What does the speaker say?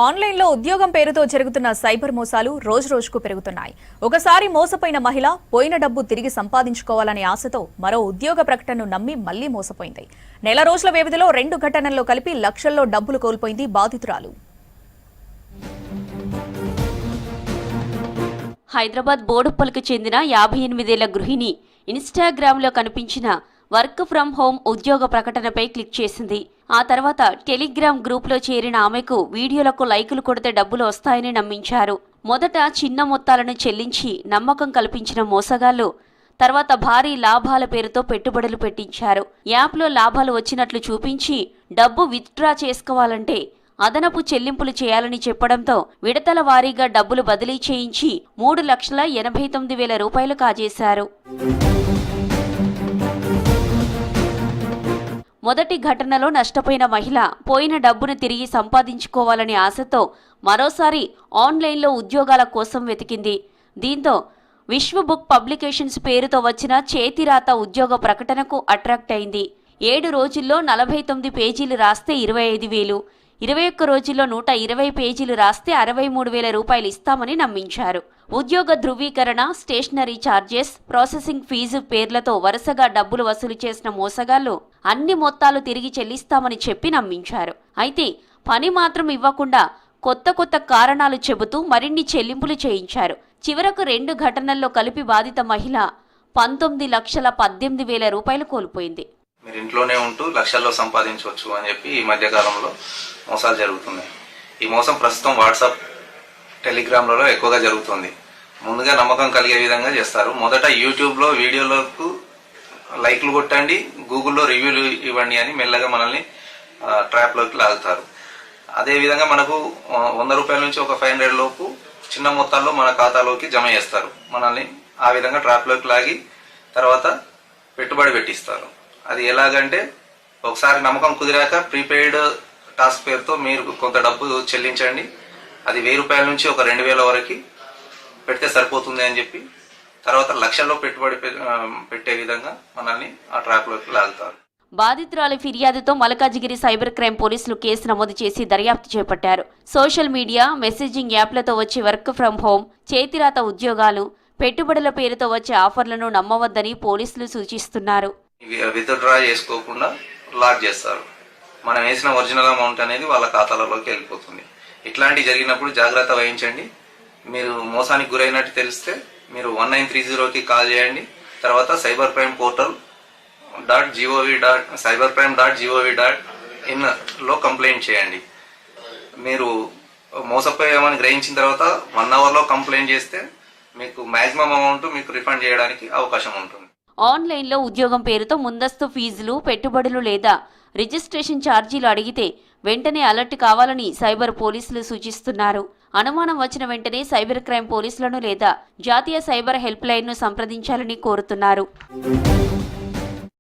ఆన్లైన్లో ఉద్యోగం పేరుతో జరుగుతున్న సైబర్ మోసాలు రోజురోజుకు పెరుగుతున్నాయి. ఒకసారి మోసపోయిన మహిళ పోయిన డబ్బు తిరిగి సంపాదించుకోవాలనే ఆశతో మరో ఉద్యోగ ప్రకటనను నమ్మి మళ్లీ మోసపోయింది. నెల రోజుల వ్యవధిలో 2 ఘటనల్లో కలిపి లక్షల్లో డబ్బులు కోల్పోయింది బాధితురాలు. హైదరాబాద్ బోడుప్పల్కు చెందిన 58 ఏళ్ల గృహిణి ఇన్స్టాగ్రామ్లో కనిపించిన వర్క్ ఫ్రం హోమ్ ఉద్యోగ ప్రకటనపై క్లిక్ చేసింది. ఆ తర్వాత టెలిగ్రామ్ గ్రూప్లో చేరిన ఆమెకు వీడియోలకు లైకులు కొడితే డబ్బులు వస్తాయని నమ్మించారు. మొదట చిన్న మొత్తాలను చెల్లించి నమ్మకం కల్పించిన మోసగాళ్లు తర్వాత భారీ లాభాల పేరుతో పెట్టుబడులు పెట్టించారు. యాప్లో లాభాలు వచ్చినట్లు చూపించి డబ్బు విత్డ్రా చేసుకోవాలంటే అదనపు చెల్లింపులు చేయాలని చెప్పడంతో విడతల వారీగా డబ్బులు బదిలీ చేయించి 3,89,000 రూపాయలు కాజేశారు. మొదటి ఘటనలో నష్టపోయిన మహిళ పోయిన డబ్బును తిరిగి సంపాదించుకోవాలనే ఆశతో మరోసారి ఆన్లైన్లో ఉద్యోగాల కోసం వెతికింది. దీంతో విశ్వ బుక్ పబ్లికేషన్స్ పేరుతో వచ్చిన చేతిరాత ఉద్యోగ ప్రకటనకు అట్రాక్ట్ అయింది. 7 రోజుల్లో 49 పేజీలు రాస్తే 25,000, 21 రోజుల్లో 120 పేజీలు రాస్తే 63,000 రూపాయలు ఇస్తామని నమ్మించారు. ఉద్యోగ ధృవీకరణ, స్టేషనరీ ఛార్జెస్, ప్రాసెసింగ్ ఫీజు పేర్లతో వరుసగా డబ్బులు వసూలు చేసిన మోసగాళ్లు అన్ని మొత్తాలు తిరిగి చెల్లిస్తామని చెప్పి నమ్మించారు. అయితే పని మాత్రం ఇవ్వకుండా కొత్త కారణాలు చెబుతూ మరిన్ని చెల్లింపులు చేయించారు. చివరకు 2 ఘటనల్లో కలిపి బాధిత మహిళ 19,18,000 రూపాయలు కోల్పోయింది. మీరు ఇంట్లోనే ఉంటూ లక్షల్లో సంపాదించవచ్చు అని చెప్పి ఈ మధ్యకాలంలో మోసాలు జరుగుతున్నాయి. ఈ మోసం ప్రస్తుతం వాట్సాప్, టెలిగ్రామ్లలో ఎక్కువగా జరుగుతుంది. ముందుగా నమ్మకం కలిగే విధంగా చేస్తారు. మొదట యూట్యూబ్లో వీడియోలకు లైక్లు కొట్టండి, గూగుల్లో రివ్యూలు ఇవ్వండి అని మెల్లగా మనల్ని ట్రాప్లోకి లాగుతారు. అదేవిధంగా మనకు 100 రూపాయల నుంచి ఒక 500 లోపు చిన్న మొత్తాల్లో మన ఖాతాలోకి జమ చేస్తారు. మనల్ని ఆ విధంగా ట్రాప్లోకి లాగి తర్వాత పెట్టుబడి పెట్టిస్తారు. అది ఎలాగంటే ఒకసారి నమ్మకం కుదిరాక ప్రీపెయిడ్ టాస్క్ పేరుతో మీరు కొంత డబ్బు చెల్లించండి, అది 1000 రూపాయల నుంచి ఒక 2,000 వరకు పెడితే సరిపోతుంది అని చెప్పి తర్వాత లక్షల్లో పెట్టుబడి పెట్టే విధంగా మనల్ని ఆ ట్రాప్లోకి లాగుతారు. బాధితురాలి ఫిర్యాదుతో మల్కాజిగిరి సైబర్ క్రైమ్ పోలీసులు కేసు నమోదు చేసి దర్యాప్తు చేపట్టారు. సోషల్ మీడియా, మెసేజింగ్ యాప్లతో వచ్చే వర్క్ ఫ్రం హోం, చేతిరాత ఉద్యోగాలు, పెట్టుబడుల పేరుతో వచ్చే ఆఫర్లను నమ్మవద్దని పోలీసులు సూచిస్తున్నారు. విత్డ్రా చేసుకోకుండా లాక్ చేస్తారు. మనం వేసిన ఒరిజినల్ అమౌంట్ అనేది వాళ్ళ ఖాతాలలోకి వెళ్ళిపోతుంది. ఇట్లాంటివి జరిగినప్పుడు జాగ్రత్త వహించండి. మీరు మోసానికి గురైనట్టు తెలిస్తే మీరు 1930కి కాల్ చేయండి. తర్వాత cybercrime.gov.in లో కంప్లైంట్ చేయండి. మీరు మోసపోయామని గ్రహించిన తర్వాత 1 అవర్లో కంప్లైంట్ చేస్తే మీకు మాక్సిమం అమౌంట్ మీకు రిఫండ్ చేయడానికి అవకాశం ఉంటుంది. ఆన్లైన్లో ఉద్యోగం పేరుతో ముందస్తు ఫీజులు, పెట్టుబడులు లేదా రిజిస్ట్రేషన్ ఛార్జీలు అడిగితే వెంటనే అలర్ట్ కావాలని సైబర్ పోలీసులు సూచిస్తున్నారు. అనుమానం వచ్చిన వెంటనే సైబర్ క్రైమ్ పోలీసులను లేదా జాతీయ సైబర్ హెల్ప్ లైన్ను సంప్రదించాలని కోరుతున్నారు.